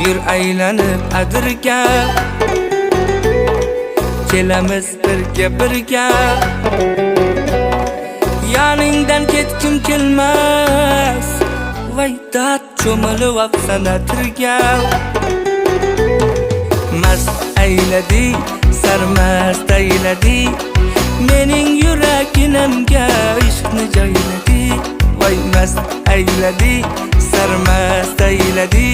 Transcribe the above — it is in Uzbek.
yur aylanib adirga, kelamiz birga yoningdan ketkim kelmas, voy dard cho'milib afsana tirga. Mast ayladi, sarmast ayladi, mening yuraginamga ishqni joyladi. Voy mast ayladi, sarmast ayladi,